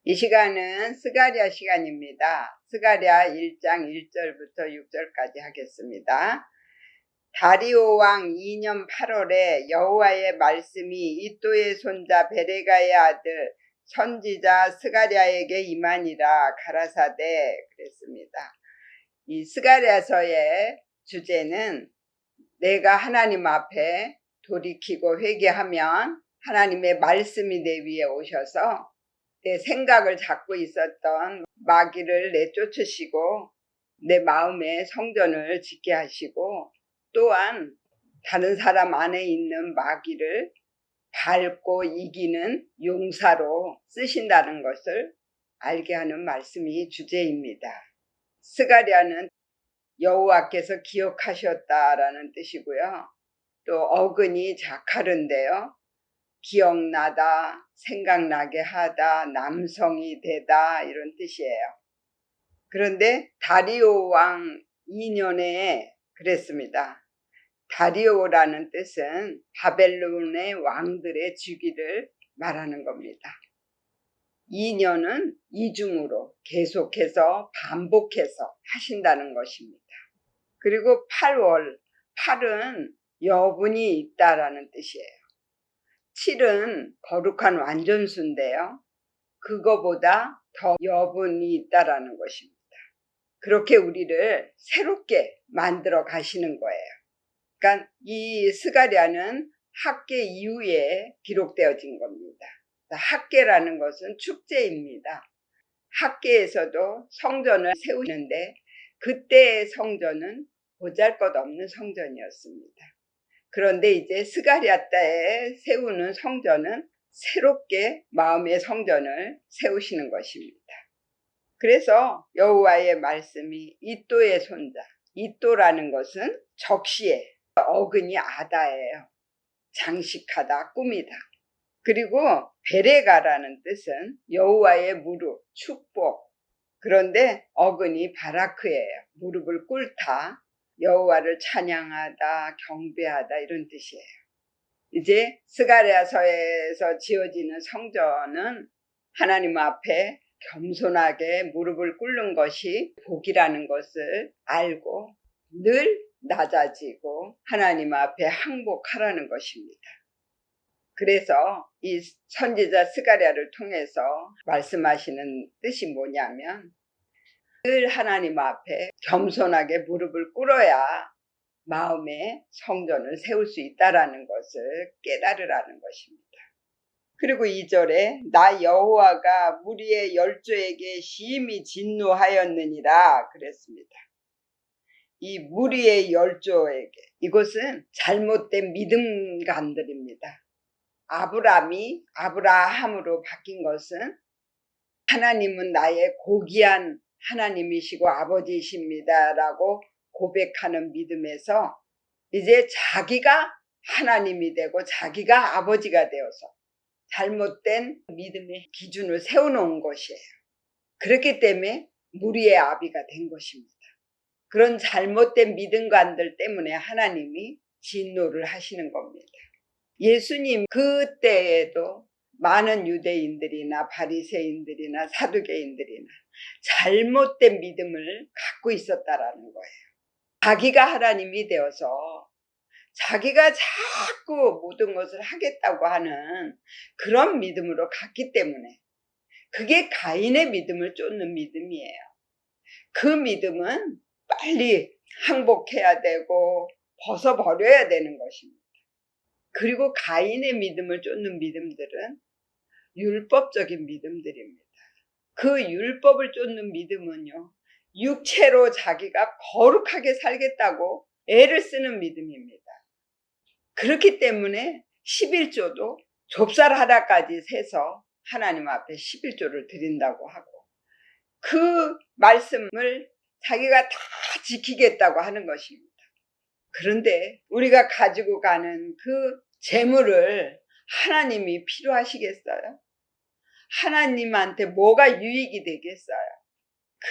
이 시간은 스가랴 시간입니다. 스가랴 1장 1절부터 6절까지 하겠습니다. 다리오 왕 2년 8월에 여호와의 말씀이 이도의 손자 베레가의 아들 선지자 스가랴에게 임하니라 가라사대 그랬습니다. 이 스가랴서의 주제는 내가 하나님 앞에 돌이키고 회개하면 하나님의 말씀이 내 위에 오셔서 내 생각을 잡고 있었던 마귀를 내쫓으시고 내 마음의 성전을 짓게 하시고 또한 다른 사람 안에 있는 마귀를 밟고 이기는 용사로 쓰신다는 것을 알게 하는 말씀이 주제입니다. 스가랴는 여호와께서 기억하셨다라는 뜻이고요. 또 어근이 자카른데요. 기억나다, 생각나게 하다, 남성이 되다 이런 뜻이에요. 그런데 다리오 왕 2년에 그랬습니다. 다리오라는 뜻은 바벨론의 왕들의 주기를 말하는 겁니다. 2년은 이중으로 계속해서 반복해서 하신다는 것입니다. 그리고 8월, 8은 여분이 있다라는 뜻이에요. 7은 거룩한 완전수인데요. 그거보다 더 여분이 있다라는 것입니다. 그렇게 우리를 새롭게 만들어 가시는 거예요. 그러니까 이 스가랴는 학계 이후에 기록되어진 겁니다. 학계라는 것은 축제입니다. 학계에서도 성전을 세우는데 그때의 성전은 보잘것없는 성전이었습니다. 그런데 이제 스가랴 때에 세우는 성전은 새롭게 마음의 성전을 세우시는 것입니다. 그래서 여호와의 말씀이 이도의 손자, 이도라는 것은 적시에 어근이 아다예요. 장식하다, 꾸미다. 그리고 베레가라는 뜻은 여호와의 무릎, 축복. 그런데 어근이 바라크예요. 무릎을 꿇다. 여호와를 찬양하다, 경배하다 이런 뜻이에요. 이제 스가랴서에서 지어지는 성전은 하나님 앞에 겸손하게 무릎을 꿇는 것이 복이라는 것을 알고 늘 낮아지고 하나님 앞에 항복하라는 것입니다. 그래서 이 선지자 스가랴를 통해서 말씀하시는 뜻이 뭐냐면 늘 하나님 앞에 겸손하게 무릎을 꿇어야 마음의 성전을 세울 수 있다라는 것을 깨달으라는 것입니다. 그리고 2절에 나 여호와가 무리의 열조에게 심히 진노하였느니라 그랬습니다. 이 무리의 열조에게 이것은 잘못된 믿음관들입니다. 아브라함으로 바뀐 것은 하나님은 나의 고귀한 하나님이시고 아버지이십니다라고 고백하는 믿음에서 이제 자기가 하나님이 되고 자기가 아버지가 되어서 잘못된 믿음의 기준을 세워놓은 것이에요. 그렇기 때문에 무리의 아비가 된 것입니다. 그런 잘못된 믿음관들 때문에 하나님이 진노를 하시는 겁니다. 예수님 그때에도 많은 유대인들이나 바리새인들이나 사두개인들이나 잘못된 믿음을 갖고 있었다라는 거예요. 자기가 하나님이 되어서 자기가 자꾸 모든 것을 하겠다고 하는 그런 믿음으로 갔기 때문에 그게 가인의 믿음을 쫓는 믿음이에요. 그 믿음은 빨리 항복해야 되고 벗어버려야 되는 것입니다. 그리고 가인의 믿음을 쫓는 믿음들은 율법적인 믿음들입니다. 그 율법을 쫓는 믿음은요, 육체로 자기가 거룩하게 살겠다고 애를 쓰는 믿음입니다. 그렇기 때문에 11조도 좁쌀하다까지 세서 하나님 앞에 11조를 드린다고 하고 그 말씀을 자기가 다 지키겠다고 하는 것입니다. 그런데 우리가 가지고 가는 그 재물을 하나님이 필요하시겠어요? 하나님한테 뭐가 유익이 되겠어요?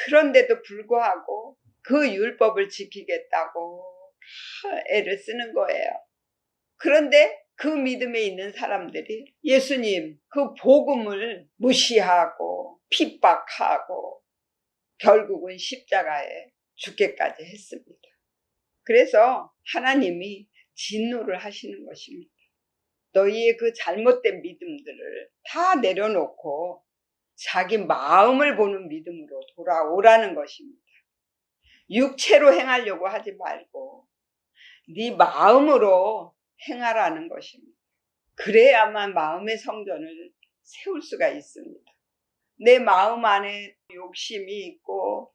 그런데도 불구하고 그 율법을 지키겠다고 애를 쓰는 거예요. 그런데 그 믿음에 있는 사람들이 예수님 그 복음을 무시하고 핍박하고 결국은 십자가에 죽게까지 했습니다. 그래서 하나님이 진노를 하시는 것입니다. 너희의 그 잘못된 믿음들을 다 내려놓고 자기 마음을 보는 믿음으로 돌아오라는 것입니다. 육체로 행하려고 하지 말고 네 마음으로 행하라는 것입니다. 그래야만 마음의 성전을 세울 수가 있습니다. 내 마음 안에 욕심이 있고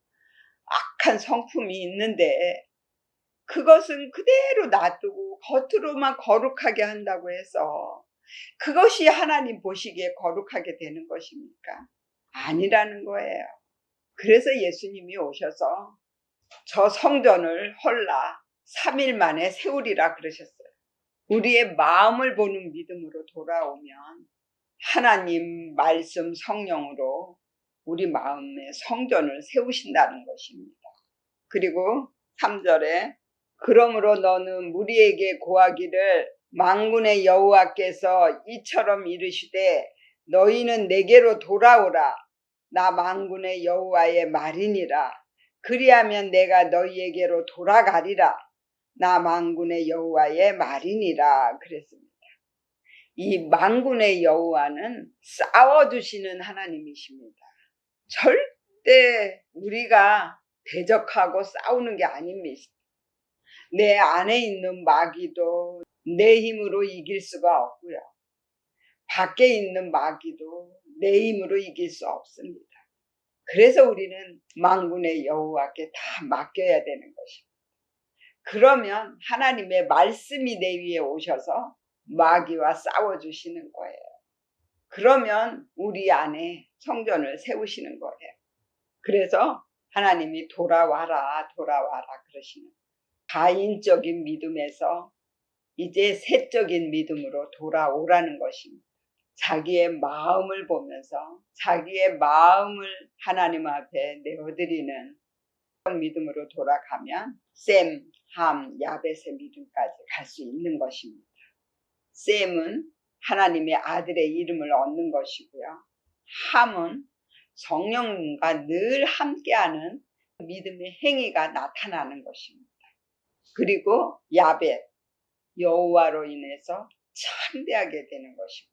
악한 성품이 있는데 그것은 그대로 놔두고 겉으로만 거룩하게 한다고 해서 그것이 하나님 보시기에 거룩하게 되는 것입니까? 아니라는 거예요. 그래서 예수님이 오셔서 저 성전을 헐라 3일 만에 세우리라 그러셨어요. 우리의 마음을 보는 믿음으로 돌아오면 하나님 말씀 성령으로 우리 마음의 성전을 세우신다는 것입니다. 그리고 3절에 그러므로 너는 무리에게 고하기를 만군의 여호와께서 이처럼 이르시되 너희는 내게로 돌아오라. 나 만군의 여호와의 말이니라. 그리하면 내가 너희에게로 돌아가리라. 나 만군의 여호와의 말이니라 그랬습니다. 이 만군의 여호와는 싸워주시는 하나님이십니다. 절대 우리가 대적하고 싸우는 게 아닙니다. 내 안에 있는 마귀도 내 힘으로 이길 수가 없고요. 밖에 있는 마귀도 내 힘으로 이길 수 없습니다. 그래서 우리는 만군의 여호와께 다 맡겨야 되는 것입니다. 그러면 하나님의 말씀이 내 위에 오셔서 마귀와 싸워주시는 거예요. 그러면 우리 안에 성전을 세우시는 거예요. 그래서 하나님이 돌아와라 돌아와라 그러시는 거예요. 가인적인 믿음에서 이제 세적인 믿음으로 돌아오라는 것입니다. 자기의 마음을 보면서 자기의 마음을 하나님 앞에 내어드리는 믿음으로 돌아가면 셈, 함, 야벳의 믿음까지 갈 수 있는 것입니다. 셈은 하나님의 아들의 이름을 얻는 것이고요. 함은 성령과 늘 함께하는 믿음의 행위가 나타나는 것입니다. 그리고 야벳, 여호와로 인해서 참되하게 되는 것입니다.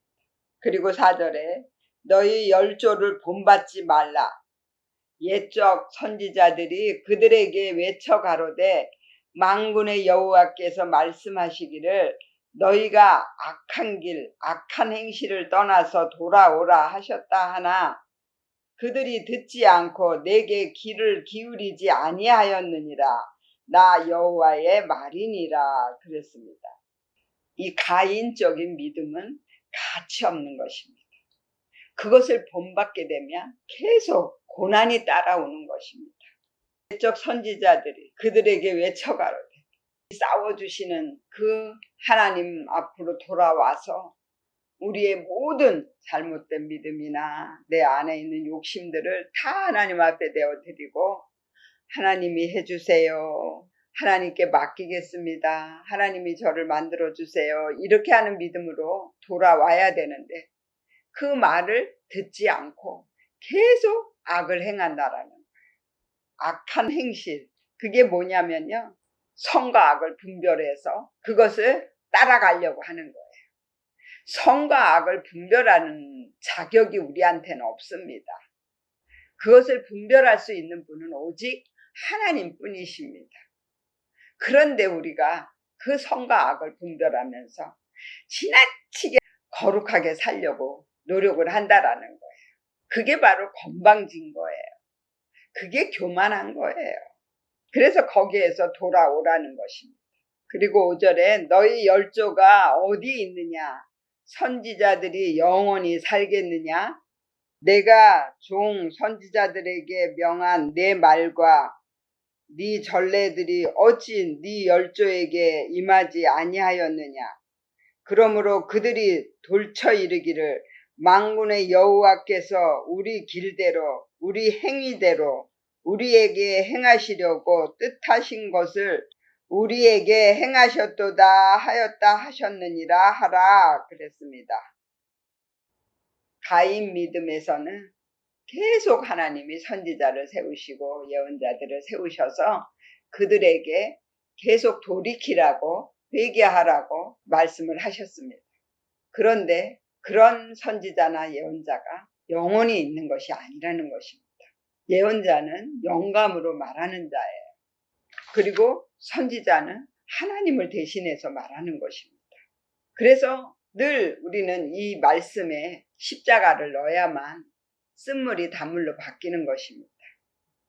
그리고 4절에 너희 열조를 본받지 말라. 옛적 선지자들이 그들에게 외쳐 가로되 만군의 여호와께서 말씀하시기를 너희가 악한 길, 악한 행실을 떠나서 돌아오라 하셨다 하나 그들이 듣지 않고 내게 귀를 기울이지 아니하였느니라. 나 여호와의 말이니라 그랬습니다. 이 가인적인 믿음은 가치 없는 것입니다. 그것을 본받게 되면 계속 고난이 따라오는 것입니다. 옛적 선지자들이 그들에게 외쳐가로되 싸워주시는 그 하나님 앞으로 돌아와서 우리의 모든 잘못된 믿음이나 내 안에 있는 욕심들을 다 하나님 앞에 내어드리고 하나님이 해주세요. 하나님께 맡기겠습니다. 하나님이 저를 만들어주세요. 이렇게 하는 믿음으로 돌아와야 되는데 그 말을 듣지 않고 계속 악을 행한다라는 거예요. 악한 행실. 그게 뭐냐면요. 선과 악을 분별해서 그것을 따라가려고 하는 거예요. 선과 악을 분별하는 자격이 우리한테는 없습니다. 그것을 분별할 수 있는 분은 오직 하나님 뿐이십니다. 그런데 우리가 그 선과 악을 분별하면서 지나치게 거룩하게 살려고 노력을 한다라는 거예요. 그게 바로 건방진 거예요. 그게 교만한 거예요. 그래서 거기에서 돌아오라는 것입니다. 그리고 5절에 너희 열조가 어디 있느냐? 선지자들이 영원히 살겠느냐? 내가 종 선지자들에게 명한 내 말과 네 전례들이 어찌 네 열조에게 임하지 아니하였느냐? 그러므로 그들이 돌쳐 이르기를 만군의 여호와께서 우리 길대로 우리 행위대로 우리에게 행하시려고 뜻하신 것을 우리에게 행하셨도다 하였다 하셨느니라 하라 그랬습니다. 가인 믿음에서는 계속 하나님이 선지자를 세우시고 예언자들을 세우셔서 그들에게 계속 돌이키라고 회개하라고 말씀을 하셨습니다. 그런데 그런 선지자나 예언자가 영혼이 있는 것이 아니라는 것입니다. 예언자는 영감으로 말하는 자예요. 그리고 선지자는 하나님을 대신해서 말하는 것입니다. 그래서 늘 우리는 이 말씀에 십자가를 넣어야만 쓴물이 단물로 바뀌는 것입니다.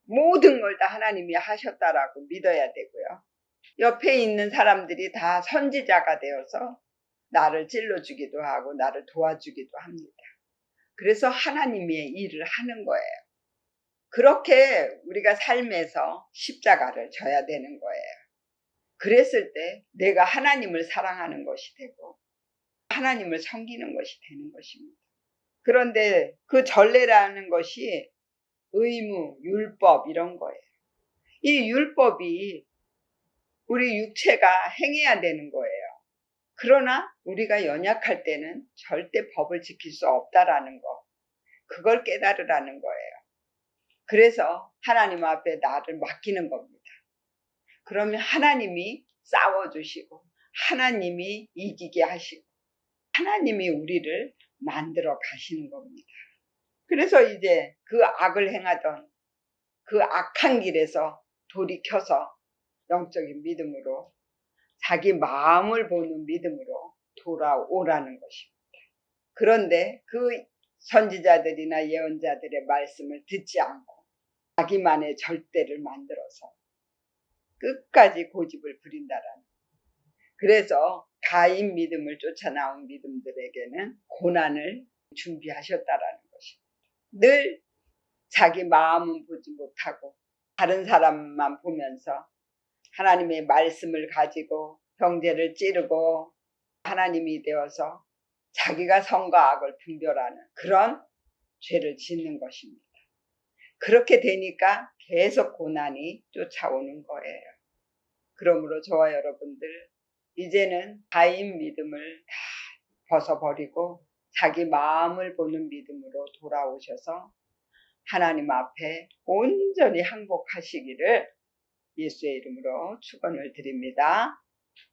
모든 걸 다 하나님이 하셨다라고 믿어야 되고요. 옆에 있는 사람들이 다 선지자가 되어서 나를 찔러주기도 하고 나를 도와주기도 합니다. 그래서 하나님의 일을 하는 거예요. 그렇게 우리가 삶에서 십자가를 져야 되는 거예요. 그랬을 때 내가 하나님을 사랑하는 것이 되고 하나님을 섬기는 것이 되는 것입니다. 그런데 그 전례라는 것이 의무, 율법 이런 거예요. 이 율법이 우리 육체가 행해야 되는 거예요. 그러나 우리가 연약할 때는 절대 법을 지킬 수 없다라는 거, 그걸 깨달으라는 거예요. 그래서 하나님 앞에 나를 맡기는 겁니다. 그러면 하나님이 싸워주시고 하나님이 이기게 하시고 하나님이 우리를 만들어 가시는 겁니다. 그래서 이제 그 악을 행하던 그 악한 길에서 돌이켜서 영적인 믿음으로 자기 마음을 보는 믿음으로 돌아오라는 것입니다. 그런데 그 선지자들이나 예언자들의 말씀을 듣지 않고 자기만의 절대를 만들어서 끝까지 고집을 부린다라는. 그래서 가인 믿음을 쫓아 나온 믿음들에게는 고난을 준비하셨다라는 것입니다. 늘 자기 마음은 보지 못하고 다른 사람만 보면서 하나님의 말씀을 가지고 형제를 찌르고 하나님이 되어서 자기가 선과 악을 분별하는 그런 죄를 짓는 것입니다. 그렇게 되니까 계속 고난이 쫓아오는 거예요. 그러므로 저와 여러분들 이제는 가인 믿음을 다 벗어버리고 자기 마음을 보는 믿음으로 돌아오셔서 하나님 앞에 온전히 항복하시기를 예수의 이름으로 축원을 드립니다.